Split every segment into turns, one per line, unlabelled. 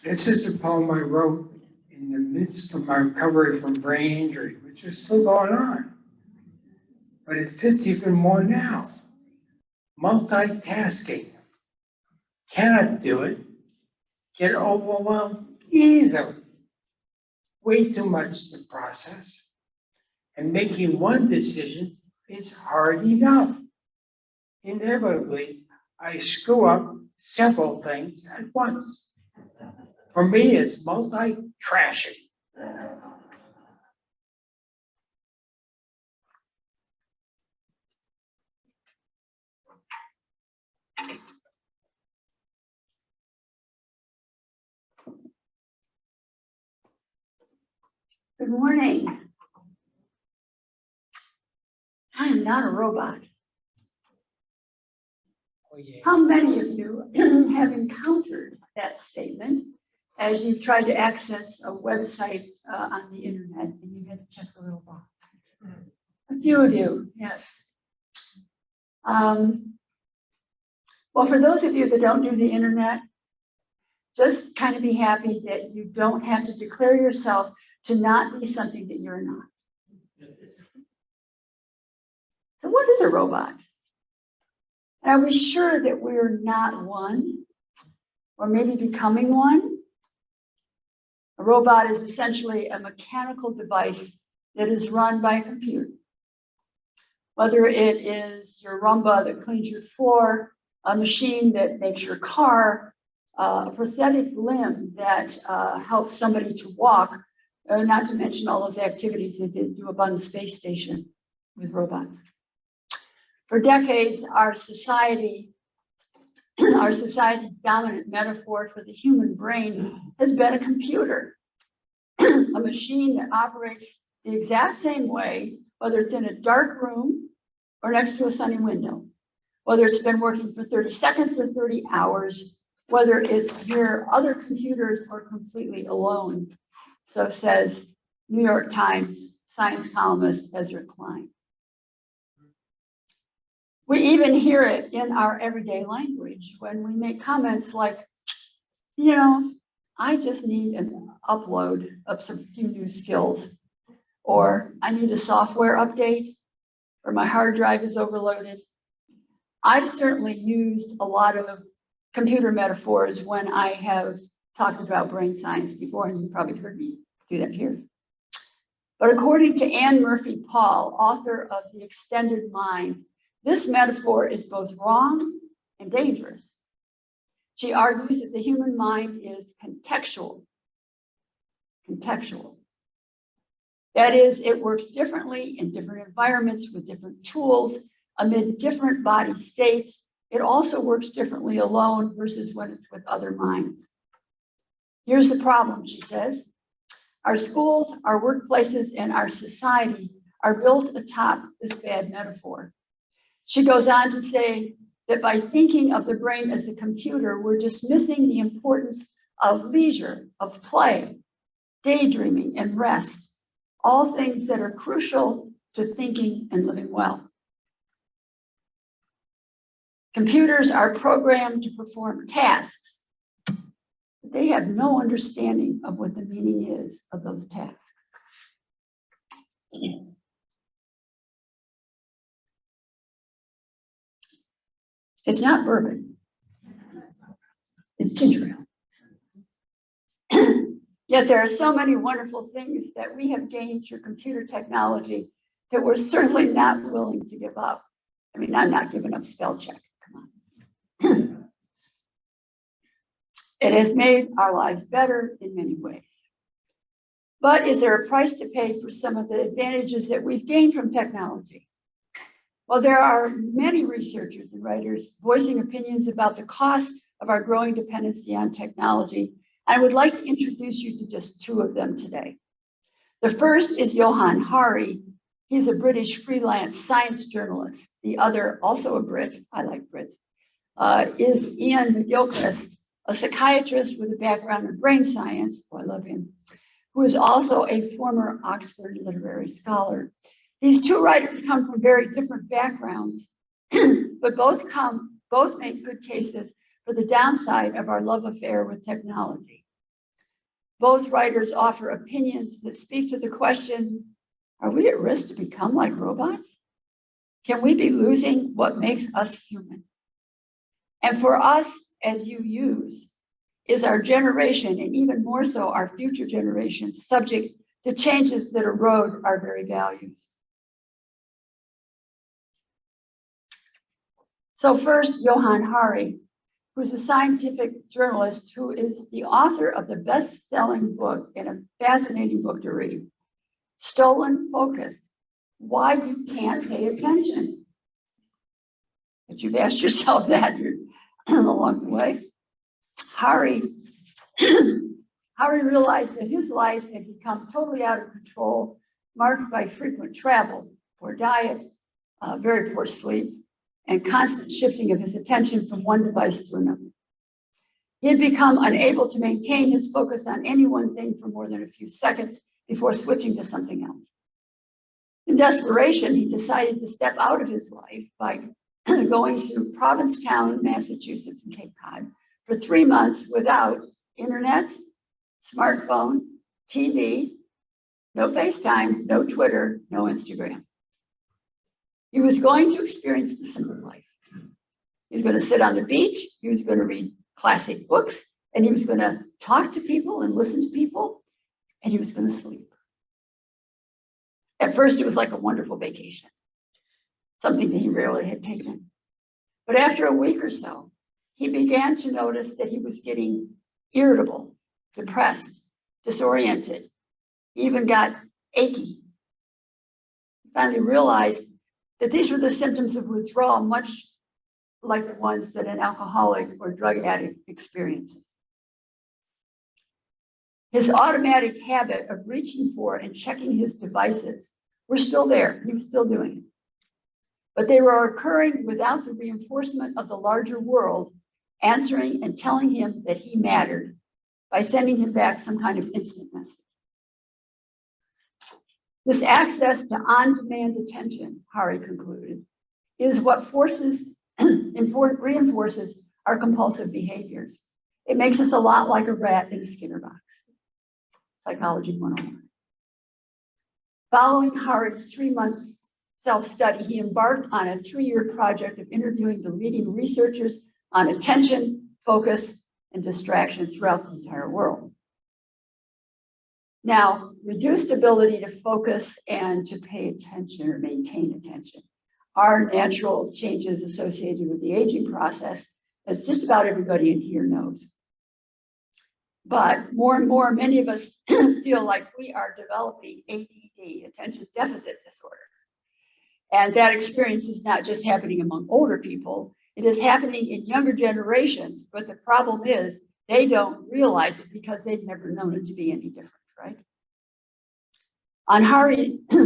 This is a poem I wrote in the midst of my recovery from brain injury, which is still going on. But it fits even more now. Multitasking. Cannot do it. Get overwhelmed easily. Way too much to process. And making one decision is hard enough. Inevitably, I screw up several things at once. For me, it's multi-trashing.
Good morning. I am not a robot.
Oh, yeah.
How many of you have encountered that statement as you've tried to access a website on the internet and you had to check the little box? A few of you, yes. Well, for those of you that don't do the internet, just kind of be happy that you don't have to declare yourself to not be something that you're not. So what is a robot? And are we sure that we're not one, or maybe becoming one? A robot is essentially a mechanical device that is run by a computer. Whether it is your Roomba that cleans your floor, a machine that makes your car, a prosthetic limb that helps somebody to walk, not to mention all those activities that they do up on the space station with robots. For decades, our society's dominant metaphor for the human brain has been a computer, a machine that operates the exact same way, whether it's in a dark room or next to a sunny window, whether it's been working for 30 seconds or 30 hours, whether it's near other computers or completely alone. So says New York Times science columnist Ezra Klein. We even hear it in our everyday language when we make comments like, you know, I just need an upload of some few new skills, or I need a software update, or my hard drive is overloaded. I've certainly used a lot of computer metaphors when I have talked about brain science before, and you probably heard me do that here. But according to Anne Murphy Paul, author of The Extended Mind, this metaphor is both wrong and dangerous. She argues that the human mind is contextual. Contextual. That is, it works differently in different environments with different tools, amid different body states. It also works differently alone versus when it's with other minds. Here's the problem, she says. Our schools, our workplaces, and our society are built atop this bad metaphor. She goes on to say that by thinking of the brain as a computer, we're dismissing the importance of leisure, of play, daydreaming, and rest, all things that are crucial to thinking and living well. Computers are programmed to perform tasks, but they have no understanding of what the meaning is of those tasks. It's not bourbon. It's ginger ale. Yet there are so many wonderful things that we have gained through computer technology that we're certainly not willing to give up. I mean, I'm not giving up spell check. Come on. It has made our lives better in many ways. But is there a price to pay for some of the advantages that we've gained from technology? Well, there are many researchers and writers voicing opinions about the cost of our growing dependency on technology. I would like to introduce you to just two of them today. The first is Johann Hari. He's a British freelance science journalist. The other, also a Brit, I like Brits, is Ian McGilchrist, a psychiatrist with a background in brain science, oh, I love him, who is also a former Oxford literary scholar. These two writers come from very different backgrounds, but both make good cases for the downside of our love affair with technology. Both writers offer opinions that speak to the question, are we at risk to become like robots? Can we be losing what makes us human? And for us, as you use, is our generation, and even more so our future generations, subject to changes that erode our very values. So first, Johann Hari, who's a scientific journalist who is the author of the best-selling book and a fascinating book to read, Stolen Focus, Why You Can't Pay Attention. If you've asked yourself that along the way, Hari realized that his life had become totally out of control, marked by frequent travel, poor diet, very poor sleep, and constant shifting of his attention from one device to another. He had become unable to maintain his focus on any one thing for more than a few seconds before switching to something else. In desperation, he decided to step out of his life by going to Provincetown, Massachusetts, and Cape Cod for 3 months without internet, smartphone, TV, no FaceTime, no Twitter, no Instagram. He was going to experience the simple life. He was going to sit on the beach, he was going to read classic books, and he was going to talk to people and listen to people, and he was going to sleep. At first, it was like a wonderful vacation, something that he rarely had taken. But after a week or so, he began to notice that he was getting irritable, depressed, disoriented. He even got achy. He finally realized that these were the symptoms of withdrawal, much like the ones that an alcoholic or drug addict experiences. His automatic habit of reaching for and checking his devices were still there. He was still doing it. But they were occurring without the reinforcement of the larger world answering and telling him that he mattered by sending him back some kind of instant message. This access to on-demand attention, Hari concluded, is what reinforces our compulsive behaviors. It makes us a lot like a rat in a Skinner box. Psychology 101. Following Hari's 3 months self-study, he embarked on a 3-year project of interviewing the leading researchers on attention, focus, and distraction throughout the entire world. Now, reduced ability to focus and to pay attention or maintain attention are natural changes associated with the aging process, as just about everybody in here knows. But more and more, many of us feel like we are developing ADD, attention deficit disorder. And that experience is not just happening among older people, it is happening in younger generations, but the problem is they don't realize it because they've never known it to be any different, right? On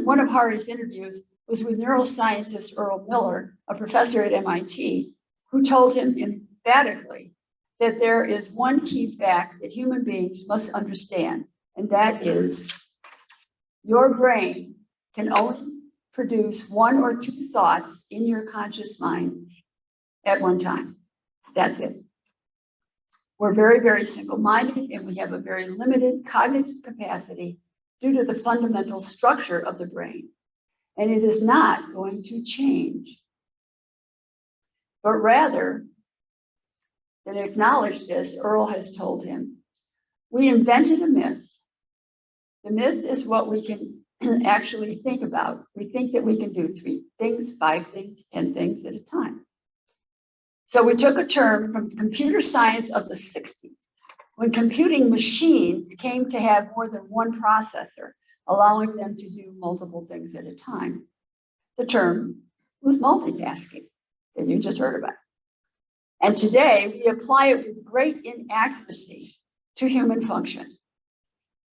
one of Hari's interviews was with neuroscientist Earl Miller, a professor at MIT, who told him emphatically that there is one key fact that human beings must understand, and that is your brain can only produce 1 or 2 thoughts in your conscious mind at one time. That's it. We're very, very single-minded, and we have a very limited cognitive capacity due to the fundamental structure of the brain. And it is not going to change. But rather than acknowledge this, Earl has told him, we invented a myth. The myth is what we can actually think about. We think that we can do 3 things, 5 things, 10 things at a time. So we took a term from computer science of the 60s, when computing machines came to have more than one processor, allowing them to do multiple things at a time. The term was multitasking that you just heard about. And today we apply it with great inaccuracy to human function.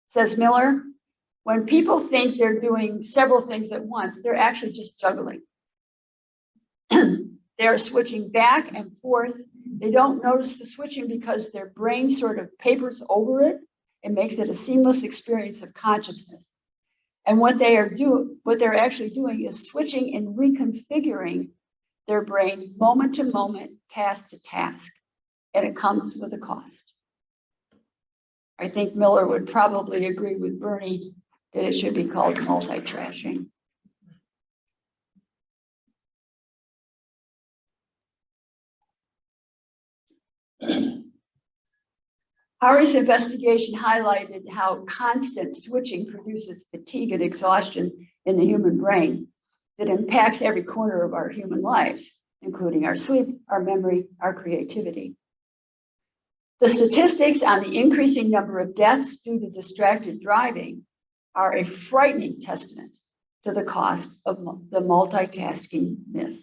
Says Miller, when people think they're doing several things at once, they're actually just juggling. They're switching back and forth. They don't notice the switching because their brain sort of papers over it and makes it a seamless experience of consciousness. And what they're actually doing is switching and reconfiguring their brain moment to moment, task to task, and it comes with a cost. I think Miller would probably agree with Bernie that it should be called multi-trashing. Hari's investigation highlighted how constant switching produces fatigue and exhaustion in the human brain that impacts every corner of our human lives, including our sleep, our memory, our creativity. The statistics on the increasing number of deaths due to distracted driving are a frightening testament to the cost of the multitasking myth.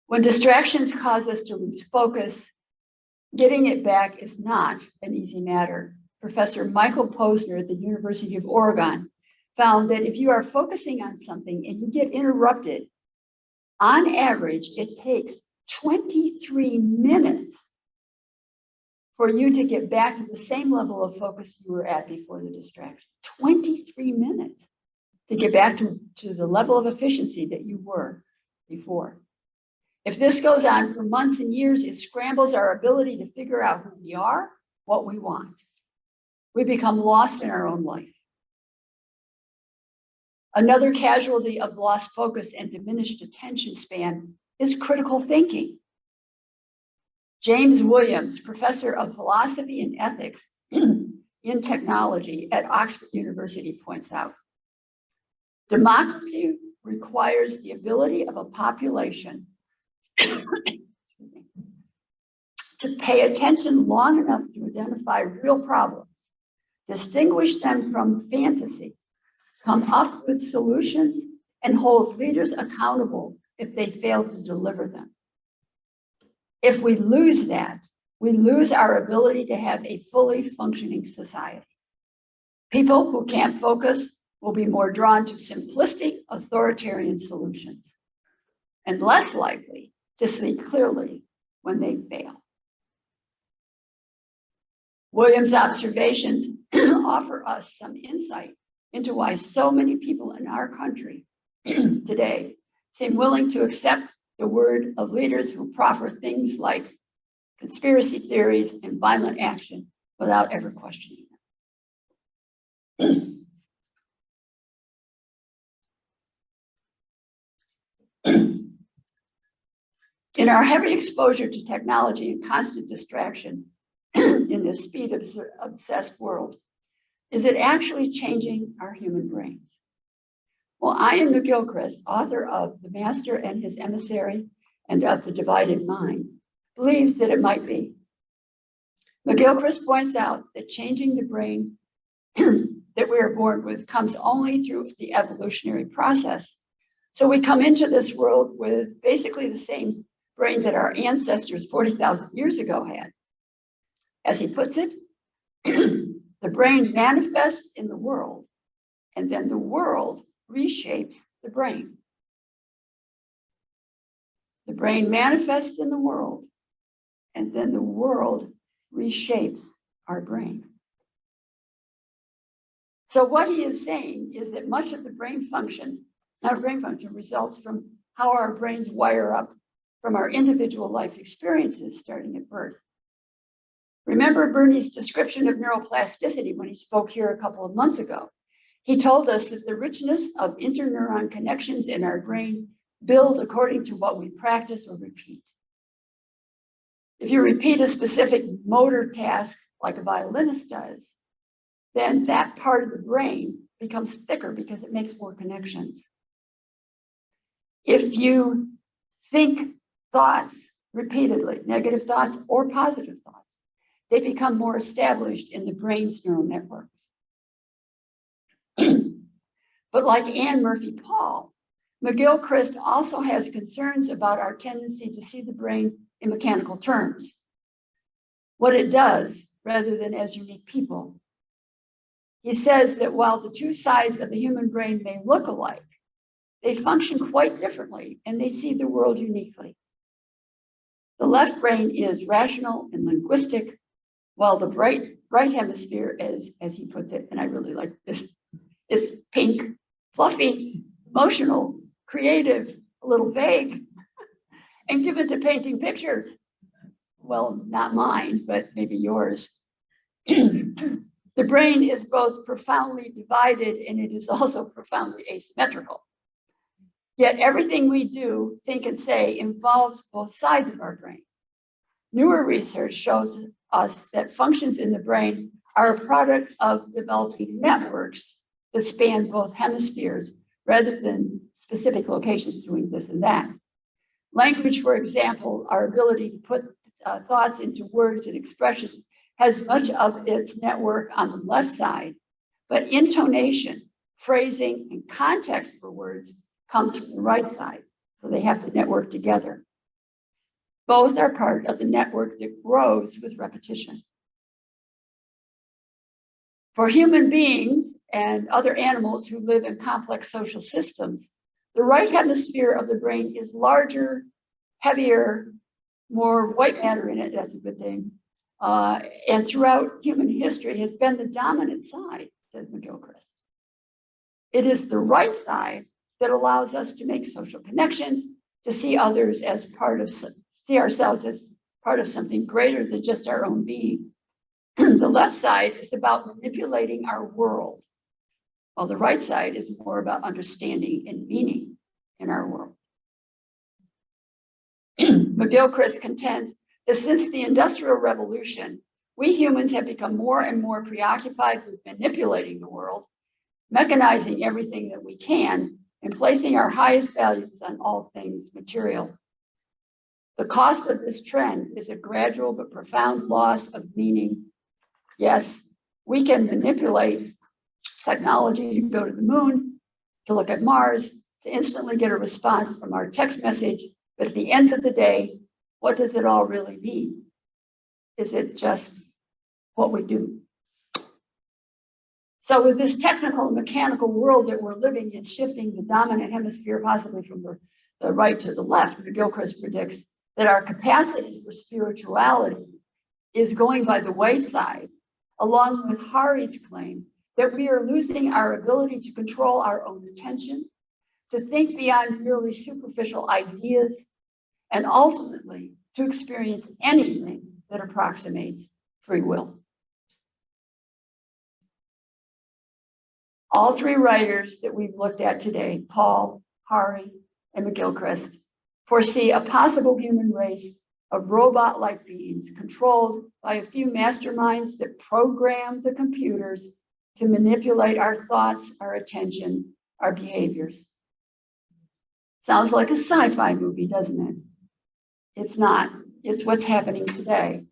When distractions cause us to lose focus, getting it back is not an easy matter. Professor Michael Posner at the University of Oregon found that if you are focusing on something and you get interrupted, on average, it takes 23 minutes for you to get back to the same level of focus you were at before the distraction. 23 minutes to get back to the level of efficiency that you were before. If this goes on for months and years, it scrambles our ability to figure out who we are, what we want. We become lost in our own life. Another casualty of lost focus and diminished attention span is critical thinking. James Williams, professor of philosophy and ethics in technology at Oxford University, points out, democracy requires the ability of a population to pay attention long enough to identify real problems, distinguish them from fantasies, come up with solutions, and hold leaders accountable if they fail to deliver them. If we lose that, we lose our ability to have a fully functioning society. People who can't focus will be more drawn to simplistic authoritarian solutions and less likely to see clearly when they fail. Williams' observations offer us some insight into why so many people in our country today seem willing to accept the word of leaders who proffer things like conspiracy theories and violent action without ever questioning them. In our heavy exposure to technology and constant distraction in this speed-obsessed world, is it actually changing our human brains? Well, Ian McGilchrist, author of The Master and His Emissary and of The Divided Mind, believes that it might be. McGilchrist points out that changing the brain that we are born with comes only through the evolutionary process. So we come into this world with basically the same brain that our ancestors 40,000 years ago had. As he puts it, the brain manifests in the world, and then the world reshapes the brain. The brain manifests in the world, and then the world reshapes our brain. So what he is saying is that much of the brain function, our brain function, results from how our brains wire up from our individual life experiences starting at birth. Remember Bernie's description of neuroplasticity when he spoke here a couple of months ago. He told us that the richness of interneuron connections in our brain build according to what we practice or repeat. If you repeat a specific motor task like a violinist does, then that part of the brain becomes thicker because it makes more connections. If you think thoughts repeatedly, negative thoughts or positive thoughts, they become more established in the brain's neural network. But like Anne Murphy Paul, McGilchrist also has concerns about our tendency to see the brain in mechanical terms, what it does rather than as unique people. He says that while the two sides of the human brain may look alike, they function quite differently and they see the world uniquely. The left brain is rational and linguistic, while the right hemisphere is, as he puts it, and I really like this, is pink, fluffy, emotional, creative, a little vague, and given to painting pictures. well, not mine, but maybe yours. The brain is both profoundly divided and it is also profoundly asymmetrical. Yet everything we do, think, and say involves both sides of our brain. Newer research shows us that functions in the brain are a product of developing networks that span both hemispheres rather than specific locations doing this and that. Language, for example, our ability to put thoughts into words and expressions has much of its network on the left side, but intonation, phrasing, and context for words comes from the right side. So they have to network together. Both are part of the network that grows with repetition. For human beings and other animals who live in complex social systems, the right hemisphere of the brain is larger, heavier, more white matter in it, that's a good thing, and throughout human history has been the dominant side, says McGilchrist. It is the right side that allows us to make social connections, to see others as see ourselves as part of something greater than just our own being. The left side is about manipulating our world, while the right side is more about understanding and meaning in our world. McGilchrist contends that since the Industrial Revolution, we humans have become more and more preoccupied with manipulating the world, mechanizing everything that we can, and placing our highest values on all things material. The cost of this trend is a gradual but profound loss of meaning. Yes, we can manipulate technology to go to the moon, to look at Mars, to instantly get a response from our text message. But at the end of the day, what does it all really mean? Is it just what we do? So with this technical and mechanical world that we're living in, shifting the dominant hemisphere possibly from the right to the left, McGilchrist predicts that our capacity for spirituality is going by the wayside, along with Hari's claim that we are losing our ability to control our own attention, to think beyond merely superficial ideas, and ultimately to experience anything that approximates free will. All three writers that we've looked at today, Paul, Hari, and McGilchrist, foresee a possible human race of robot-like beings controlled by a few masterminds that program the computers to manipulate our thoughts, our attention, our behaviors. Sounds like a sci-fi movie, doesn't it? It's not. It's what's happening today.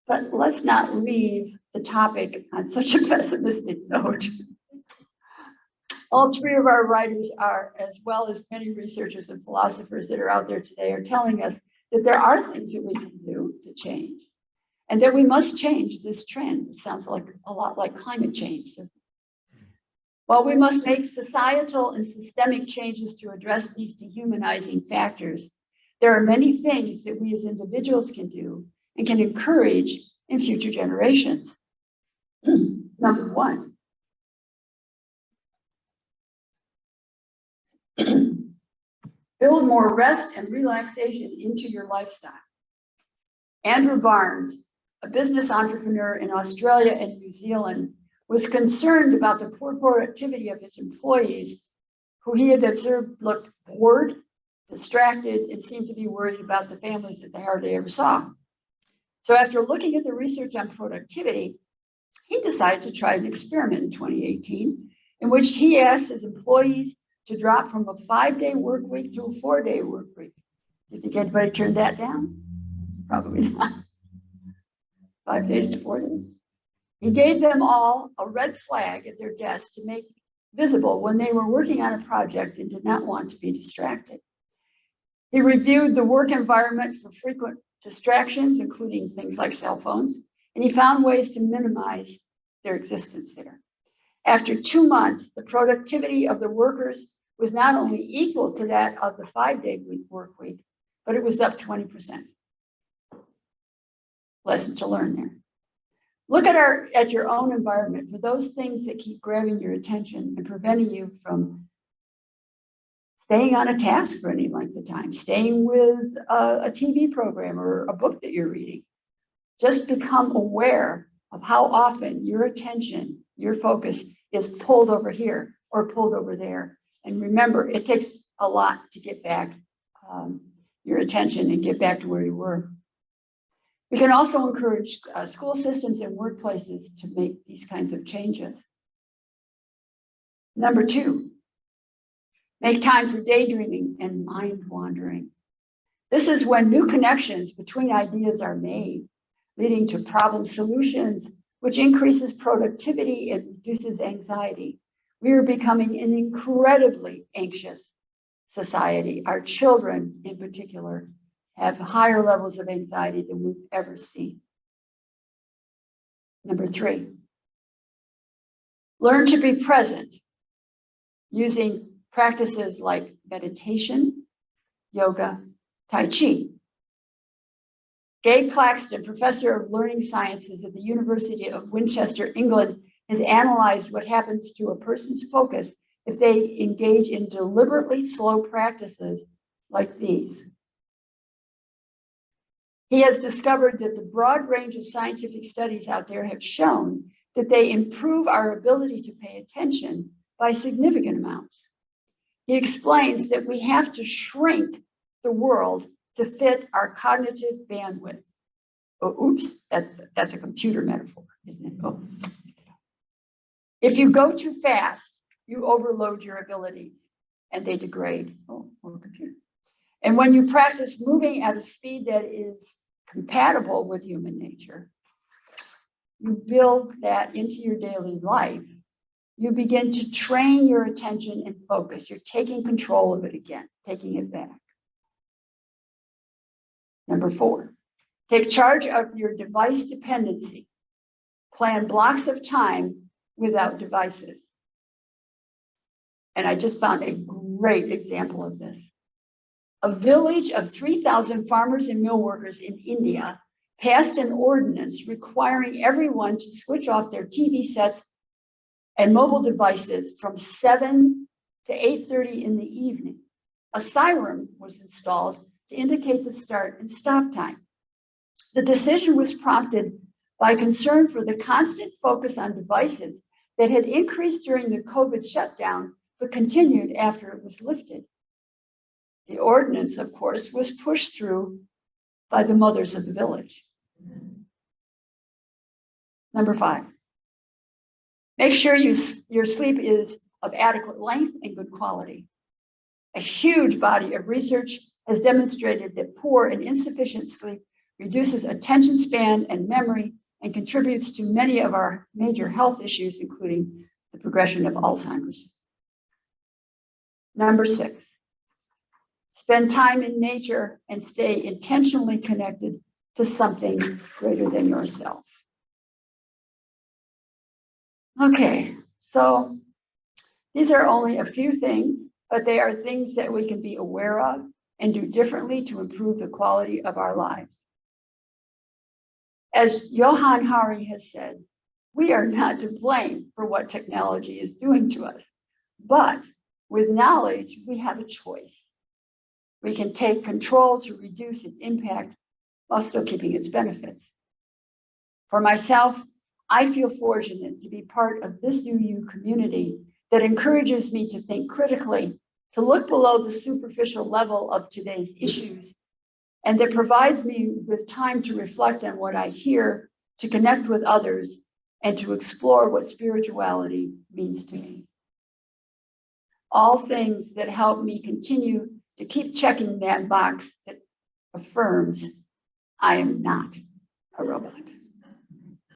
But let's not leave the topic on such a pessimistic note. All three of our writers are, as well as many researchers and philosophers that are out there today, are telling us that there are things that we can do to change, and that we must change this trend. It sounds like a lot like climate change, doesn't it? While we must make societal and systemic changes to address these dehumanizing factors, there are many things that we as individuals can do and can encourage in future generations. Number one, build more rest and relaxation into your lifestyle. Andrew Barnes, a business entrepreneur in Australia and New Zealand, was concerned about the poor productivity of his employees, who he had observed looked bored, distracted, and seemed to be worried about the families that they hardly ever saw. So after looking at the research on productivity, he decided to try an experiment in 2018, in which he asked his employees to drop from a 5-day work week to a 4-day work week. Do you think anybody turned that down? Probably not. 5 days to 4 days. He gave them all a red flag at their desk to make visible when they were working on a project and did not want to be distracted. He reviewed the work environment for frequent distractions, including things like cell phones, and he found ways to minimize their existence there. After 2 months, the productivity of the workers was not only equal to that of the 5-day work week, but it was up 20%. Lesson to learn there. Look at your own environment for those things that keep grabbing your attention and preventing you from staying on a task for any length of time, staying with a TV program or a book that you're reading. Just become aware of how often your attention, your focus is pulled over here or pulled over there. And remember, it takes a lot to get back your attention and get back to where you were. We can also encourage school systems and workplaces to make these kinds of changes. Number 2, make time for daydreaming and mind wandering. This is when new connections between ideas are made, leading to problem solutions, which increases productivity and reduces anxiety. We are becoming an incredibly anxious society. Our children, in particular, have higher levels of anxiety than we've ever seen. Number 3, learn to be present using practices like meditation, yoga, Tai Chi. Gabe Claxton, professor of learning sciences at the University of Winchester, England, has analyzed what happens to a person's focus if they engage in deliberately slow practices like these. He has discovered that the broad range of scientific studies out there have shown that they improve our ability to pay attention by significant amounts. He explains that we have to shrink the world to fit our cognitive bandwidth. Oh, oops, that's a computer metaphor, isn't it? Oh. If you go too fast, you overload your abilities and they degrade. Oh, computer. And when you practice moving at a speed that is compatible with human nature, you build that into your daily life. You begin to train your attention and focus. You're taking control of it again, taking it back. Number 4, take charge of your device dependency. Plan blocks of time without devices. And I just found a great example of this. A village of 3,000 farmers and mill workers in India passed an ordinance requiring everyone to switch off their TV sets and mobile devices from 7 to 8:30 in the evening. A siren was installed to indicate the start and stop time. The decision was prompted by concern for the constant focus on devices that had increased during the COVID shutdown, but continued after it was lifted. The ordinance, of course, was pushed through by the mothers of the village. Number 5, make sure your sleep is of adequate length and good quality. A huge body of research has demonstrated that poor and insufficient sleep reduces attention span and memory and contributes to many of our major health issues, including the progression of Alzheimer's. Number 6, spend time in nature and stay intentionally connected to something greater than yourself. Okay, so these are only a few things, but they are things that we can be aware of and do differently to improve the quality of our lives. As Johann Hari has said, we are not to blame for what technology is doing to us, but with knowledge, we have a choice. We can take control to reduce its impact while still keeping its benefits. For myself, I feel fortunate to be part of this UU community that encourages me to think critically, to look below the superficial level of today's issues, and that provides me with time to reflect on what I hear, to connect with others, and to explore what spirituality means to me. All things that help me continue to keep checking that box that affirms I am not a robot.